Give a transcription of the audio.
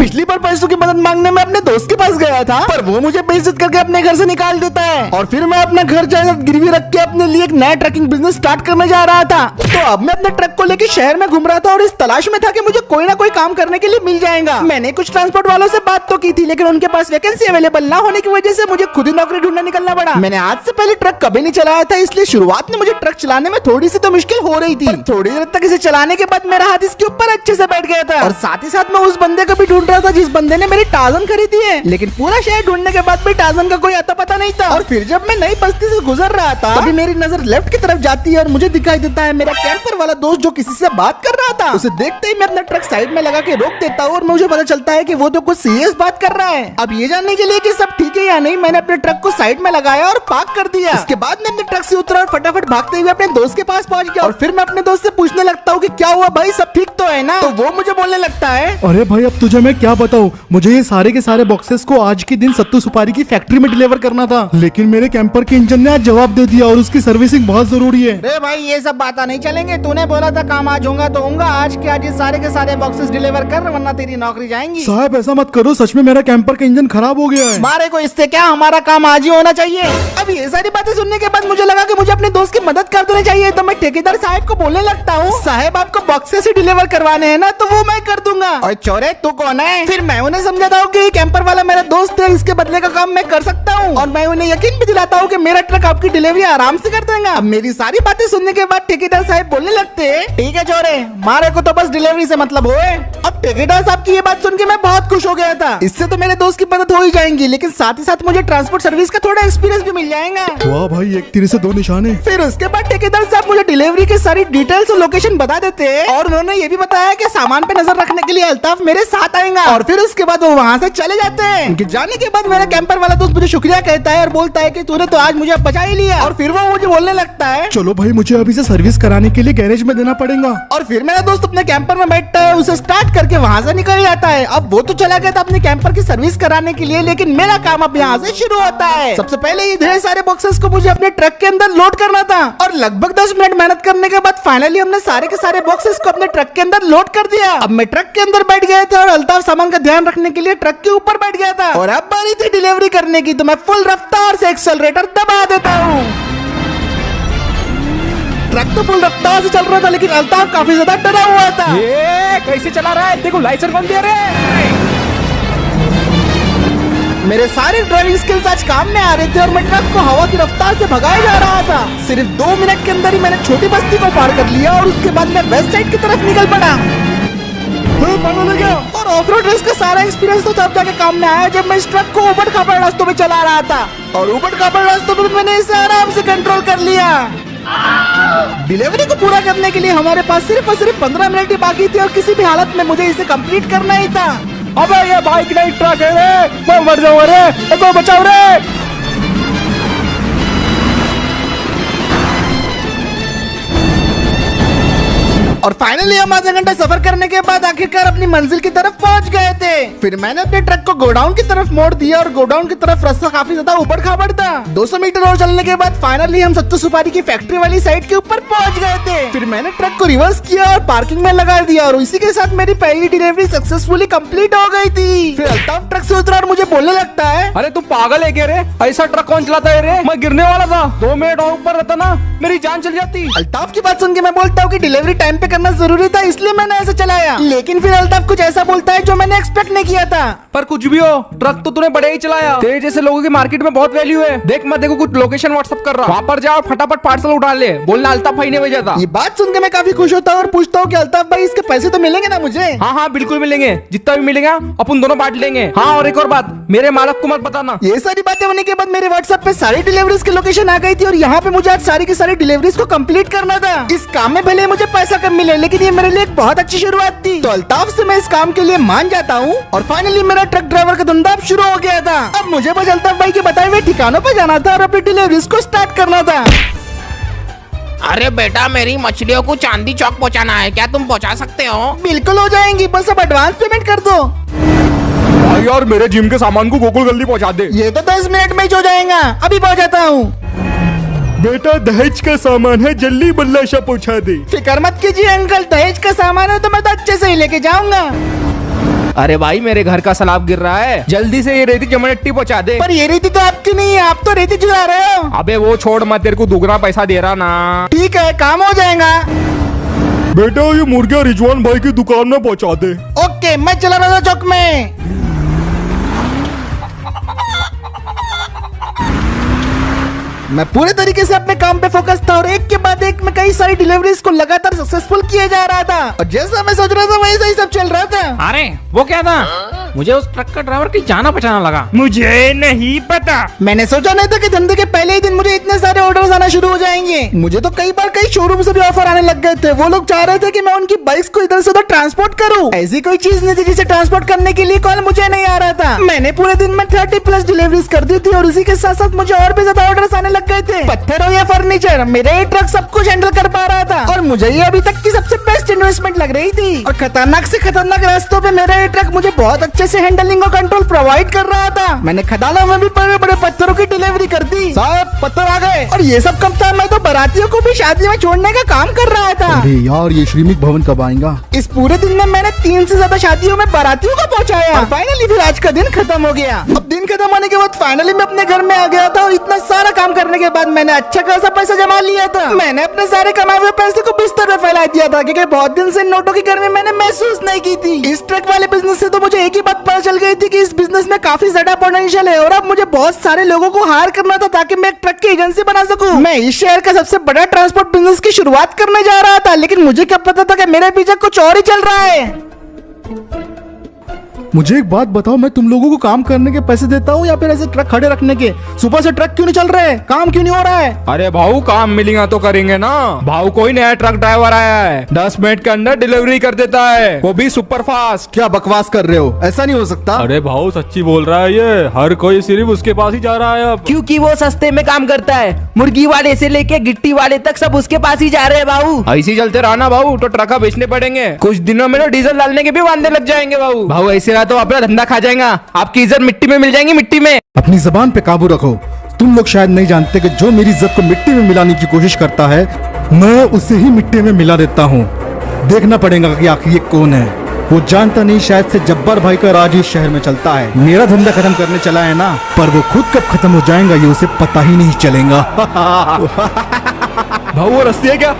पिछली बार पैसों की मदद मांगने में अपने दोस्त के पास गया था, पर वो मुझे बेइज्जत करके अपने घर से निकाल देता है और फिर मैं अपना घर जायदाद गिरवी रख के अपने लिए एक नया ट्रकिंग बिजनेस स्टार्ट करने जा रहा था। तो अब मैं अपने ट्रक को लेकर शहर में घूम रहा था और इस तलाश में था कि मुझे कोई ना कोई काम करने के लिए मिल जाएगा। मैंने कुछ ट्रांसपोर्ट वालों से बात तो की थी, लेकिन उनके पास वैकेंसी अवेलेबल ना होने की वजह से मुझे खुद ही नौकरी ढूंढने निकलना पड़ा। मैंने आज से पहले ट्रक कभी नहीं चलाया था, इसलिए शुरुआत में मुझे ट्रक चलाने में थोड़ी सी तो मुश्किल हो रही थी, पर थोड़ी देर तक इसे चलाने के बाद मेरा हाथ इसके ऊपर अच्छे से बैठ गया था। और साथ ही साथ मैं उस बंदे को भी ढूंढ रहा था जिस बंदे ने मेरी टार्जन खरीदी है, लेकिन पूरा शहर ढूंढने के बाद भी टार्जन का कोई अता पता नहीं था। और फिर जब मैं नई बस्ती से गुजर रहा था, तभी मेरी नजर लेफ्ट की तरफ जाती है और मुझे दिखाई देता है मेरा कैंपर वाला दोस्त जो किसी से बात कर रहा था। उसे देखते ही मैं अपना ट्रक साइड में लगा के रोक देता हूँ और मुझे पता चलता है कि वो तो कुछ सीरियस बात कर रहा है। अब ये जानने के लिए कि सब ठीक है या नहीं, मैंने अपने ट्रक को साइड में लगाया और पार्क कर दिया। इसके बाद मैं अपने ट्रक से उतरा और फटाफट भागते हुए अपने दोस्त के पास पहुंच गया और फिर मैं अपने दोस्त से पूछने लगता हूँ कि क्या हुआ भाई, सब ठीक तो है ना? तो वो मुझे बोलने लगता है, अरे भाई अब तुझे मैं क्या बताऊं, मुझे ये सारे के सारे बॉक्सेस को आज के दिन सत्तू सुपारी की फैक्ट्री में डिलीवर करना था, लेकिन मेरे कैंपर के इंजन ने आज जवाब दे दिया और उसकी सर्विसिंग बहुत जरूरी है। अरे भाई ये सब बात नहीं चलेंगे, तूने बोला था काम आज होगा तो होगा, आज के आज ये सारे के सारे बॉक्सेस डिलीवर कर वरना तेरी नौकरी जाएंगी। साहब ऐसा मत करो, सच में मेरा कैंपर का इंजन खराब हो गया है। मारे को इससे क्या, हमारा काम आज ही होना चाहिए। अब ये सारी बातें सुनने के बाद मुझे लगा कि मुझे अपने दोस्त की मदद कर देनी चाहिए, तो मैं ठेकेदार साहब को बोलने लगता हूँ, साहब आपको बॉक्सेस ही डिलीवर करवाने हैं ना, तो वो मैं कर दूंगा। और चोरे तू कौन है? फिर मैं उन्हें समझाता हूँ कि कैंपर वाला मेरा दोस्त है, इसके बदले का काम मैं कर सकता हूँ और मैं उन्हें यकीन भी दिलाता हूँ कि मेरा ट्रक आपकी डिलीवरी आराम से कर देगा। अब मेरी सारी बातें सुनने के बाद ठेकेदार साहब बोलने लगते हैं, ठीक है चोरे, मारे को तो बस डिलीवरी से मतलब होए। अब ठेकेदार साहब की ये बात सुन के मैं बहुत खुश हो गया था, इससे तो मेरे दोस्त की मदद हो ही जाएंगी, लेकिन साथ ही साथ मुझे ट्रांसपोर्ट सर्विस का थोड़ा एक्सपीरियंस भी मिल जाएगा। वाह भाई, एक तीर से दो निशाने। फिर उसके बाद ठेकेदार साहब मुझे डिलीवरी की सारी डिटेल्स और लोकेशन बता देते हैं और उन्होंने ये भी बताया कि सामान पे नजर रखने के लिए अल्ताफ मेरे साथ आएगा और फिर उसके बाद वो वहाँ से चले जाते हैं। उनके जाने के बाद मेरा कैंपर वाला दोस्त मुझे शुक्रिया कहता है और बोलता है कि तूने तो आज मुझे बचा ही लिया। और फिर वो मुझे बोलने लगता है, चलो भाई मुझे अभी से सर्विस कराने के लिए गैरेज में देना पड़ेगा। और फिर मेरा दोस्त अपने कैंपर में बैठता है, उसे स्टार्ट करके वहाँ से निकल जाता है। अब वो तो चला गया था अपने कैंपर की सर्विस कराने के लिए, लेकिन मेरा काम अब यहाँ से शुरू होता है। सबसे पहले ये ढेर सारे बॉक्सेस को मुझे अपने ट्रक के अंदर लोड करना था और लगभग 10 मिनट मेहनत करने के बाद फाइनली हमने सारे के सारे बॉक्सेस को अपने ट्रक के अंदर लोड कर दिया। अब मैं ट्रक के अंदर बैठ गया था और अल्ताफ सामान का ध्यान रखने के लिए ट्रक के ऊपर बैठ गया था और अब बारी थी डिलीवरी करने की, तो मैं फुल रफ्तार से एक्सेलरेटर दबा देता हूँ। ट्रक तो फुल रफ्तार से चल रहा था, लेकिन अल्ताफ काफी ज्यादा डरा हुआ था। ये कैसे चला रहा है, देखो लाइसेंस कौन दे रहे हैं। मेरे सारे ड्राइविंग स्किल्स आज काम में आ रहे थे और मैं ट्रक को हवा की रफ्तार से भगाया जा रहा था। सिर्फ 2 मिनट के अंदर ही मैंने छोटी बस्ती को पार कर लिया और उसके बाद मैं वेस्ट साइड की तरफ निकल पड़ा। और ऑफ रोड रेस का सारा एक्सपीरियंस तो तब जाके काम में आया जब मैं इस ट्रक को ऊबड़ खाबड़ रास्तों में चला रहा था और ऊबड़ खाबड़ रास्तों में मैंने इसे आराम से कंट्रोल कर लिया। डिलीवरी को पूरा करने के लिए हमारे पास सिर्फ और सिर्फ 15 मिनट ही बाकी थे और किसी भी हालत में मुझे इसे कंप्लीट करना ही था। अबे ये बाइक नहीं ट्रक है रे, मैं मर जाऊंगा रे, को बचाओ रे। और फाइनली हम आधा घंटा सफर करने के बाद आखिरकार अपनी मंजिल की तरफ पहुंच गए थे। फिर मैंने अपने ट्रक को गोडाउन की तरफ मोड़ दिया और गोडाउन की तरफ रास्ता काफी ज्यादा ऊबड़ खाबड़ था। 200 मीटर और चलने के बाद फाइनली हम सत्तू सुपारी की फैक्ट्री वाली साइड के ऊपर पहुंच गए थे। फिर मैंने ट्रक को रिवर्स किया और पार्किंग में लगा दिया और इसी के साथ मेरी पहली डिलीवरी सक्सेसफुली कंप्लीट हो गई थी। फिर अल्ताफ ट्रक से उतरा और मुझे बोलने लगता है, अरे तू पागल है क्या रे, ऐसा ट्रक कौन चलाता है रे, मैं गिरने वाला था, 2 मिनट और ऊपर रहता ना मेरी जान चल जाती। अल्ताफ की बात सुन के मैं बोलता हूँ कि डिलीवरी टाइम पे करना जरूरी था, इसलिए मैंने ऐसा चलाया। लेकिन फिर अल्ताफ कुछ ऐसा बोलता है जो मैंने एक्सपेक्ट नहीं किया था। पर कुछ भी हो, ट्रक तो तूने बड़े ही चलाया, तेरे जैसे लोगों की मार्केट में बहुत वैल्यू है। देख मैं देखो कुछ लोकेशन व्हाट्सएप कर रहा, वहाँ पर जाओ फटाफट पार्सल उठा ले, बोलना अल्ताफ भाई ने भेजा था। ये बात सुन के मैं काफी खुश होता हूँ और पूछता हूँ कि अल्ताफ भाई इसके पैसे तो मिलेंगे ना मुझे? हाँ हाँ बिल्कुल मिलेंगे, जितना भी मिलेगा अपन दोनों बांट लेंगे। हाँ और एक और बात, मेरे मालक को मत बताना। ये सारी बातें होने के बाद मेरे व्हाट्सएप पे सारी डिलीवरीज की लोकेशन आ गई थी और यहाँ पे मुझे आज सारी की सारी डिलीवरीज को कंप्लीट करना था। इस काम में भले मुझे पैसा कम मिले, लेकिन ये मेरे लिए एक बहुत अच्छी शुरुआत थी। तो अल्ताफ से मैं इस काम के लिए मान जाता हूँ और फाइनली मेरा ट्रक ड्राइवर का धंधा अब शुरू हो गया था। अब मुझे बस अल्ताफ भाई के बताए हुए ठिकानों पर जाना था और अपनी डिलीवरीज को स्टार्ट करना था। अरे बेटा मेरी मछलियों को चांदी चौक पहुंचाना है, क्या तुम पहुंचा सकते हो? बिल्कुल हो जाएंगी, बस अब एडवांस पेमेंट कर दो। यार मेरे जिम के सामान को गोकुल गली पहुंचा दे। ये तो 10 मिनट में ही हो जाएगा, अभी पहुंचाता हूँ। बेटा दहेज का सामान है, जल्दी बल्लाशा पहुंचा दे। फिक्र मत कीजिए अंकल, दहेज का सामान है तो मैं तो अच्छे से ही लेके जाऊंगा। अरे भाई मेरे घर का सलाब गिर रहा है, जल्दी से ये रेती जमनेट्टी पहुंचा दे। पर ये रेती तो आपकी नहीं है, आप तो रेती चुरा रहे हो। अबे वो छोड़ मत, तेरे को दुगना पैसा दे रहा ना। ठीक है, काम हो जाएगा। बेटा ये मुर्गियाँ रिजवान भाई की दुकान में पहुंचा दे। ओके, मैं चला रहा था चौक में। मैं पूरे तरीके से अपने काम पे फोकस था और एक के बाद एक में कई सारी डिलीवरीज को लगातार सक्सेसफुल किया जा रहा था और जैसा मैं सोच रहा था वैसा ही सब चल रहा था। अरे वो क्या था? मुझे उस ट्रक का ड्राइवर की जाना पहचाना लगा। मुझे नहीं पता। मैंने सोचा नहीं था कि धंधे के पहले ही दिन मुझे इतने सारे ऑर्डर्स आना शुरू हो जाएंगे। मुझे तो कई बार कई शोरूम से भी ऑफर आने लग गए थे। वो लोग चाह रहे थे कि मैं उनकी बाइक्स को इधर से उधर ट्रांसपोर्ट करूं। ऐसी कोई चीज नहीं थी जिसे ट्रांसपोर्ट करने के लिए कॉल मुझे नहीं आ रहा था। मैंने पूरे दिन में 30+ डिलीवरीज कर दी थी और उसी के साथ साथ मुझे और भी ज्यादा ऑर्डर्स आने लग गए थे। पत्थर हो या फर्नीचर, मेरा ये ट्रक सब कुछ हैंडल कर पा रहा था और मुझे ये अभी तक की सबसे बेस्ट इन्वेस्टमेंट लग रही थी। और खतरनाक से खतरनाक रास्तों पे मेरा ये ट्रक मुझे बहुत अच्छे से हैंडलिंग और कंट्रोल प्रोवाइड कर रहा था। मैंने खदानों में भी बड़े बड़े पत्थरों की डिलीवरी कर दी। साहब पत्थर आ गए। और ये सब कब था? मैं तो बारातियों को भी शादी में छोड़ने का काम कर रहा था। अरे यार ये श्रीमिक भवन कब आएगा? इस पूरे दिन में मैंने 3 से ज्यादा शादियों में बारातियों को पहुंचाया और फाइनली फिर आज का दिन खत्म हो गया। अब दिन खत्म होने के बाद फाइनली मैं अपने घर में आ गया था और इतना सारा काम करने के बाद मैंने अच्छा खासा पैसा जमा लिया था। मैंने अपने सारे कमाए हुए पैसे को बिस्तर पे फैला दिया था क्योंकि बहुत दिन से नोटों की गर्मी मैंने महसूस नहीं की थी। इस ट्रक वाले बिजनेस से तो मुझे एक ही बात पता चल गई थी कि इस बिजनेस में काफी ज्यादा पोटेंशियल है और अब मुझे बहुत सारे लोगों को हायर करना था ताकि मैं एक ट्रक की एजेंसी बना सकूं। मैं इस शहर का सबसे बड़ा ट्रांसपोर्ट बिजनेस की शुरुआत करने जा रहा था, लेकिन मुझे क्या पता था कि मेरे पीछे कुछ और ही चल रहा है। मुझे एक बात बताओ, मैं तुम लोगों को काम करने के पैसे देता हूँ या फिर ऐसे ट्रक खड़े रखने के? सुबह से ट्रक क्यों नहीं चल रहे? काम क्यों नहीं हो रहा है? अरे भाऊ काम मिलेगा तो करेंगे ना। भाऊ कोई नया ट्रक ड्राइवर आया है, 10 मिनट के अंदर डिलीवरी कर देता है, वो भी सुपर फास्ट। क्या बकवास कर रहे हो? ऐसा नहीं हो सकता। अरे भाऊ सच्ची बोल रहा है ये, हर कोई सिर्फ उसके पास ही जा रहा है अब। क्योंकि वो सस्ते में काम करता है। मुर्गी वाले से लेके गिट्टी वाले तक सब उसके पास ही जा रहे हैं भाऊ। ऐसे ही चलते रहा ना भाऊ तो ट्रक बेचने पड़ेंगे। कुछ दिनों में तो डीजल डालने के भी वांदे लग जाएंगे भाऊ। भाऊ ऐसे रहा तो अपना धंधा खा जाएगा, आपकी इज्जत मिट्टी में मिल जाएंगी, मिट्टी में। अपनी जबान पे काबू रखो। तुम लोग शायद नहीं जानते कि जो मेरी इज्जत को मिट्टी में मिलाने की कोशिश करता है, मैं उसे ही मिट्टी में मिला देता हूँ। देखना पड़ेगा कि आखिर ये कौन है। वो जानता नहीं शायद से जब्बार भाई का राज इस शहर में चलता है। मेरा धंधा खत्म करने चला है ना, पर वो खुद कब खत्म हो जाएगा ये उसे पता ही नहीं चलेगा। भाऊ वो रस्सी है क्या?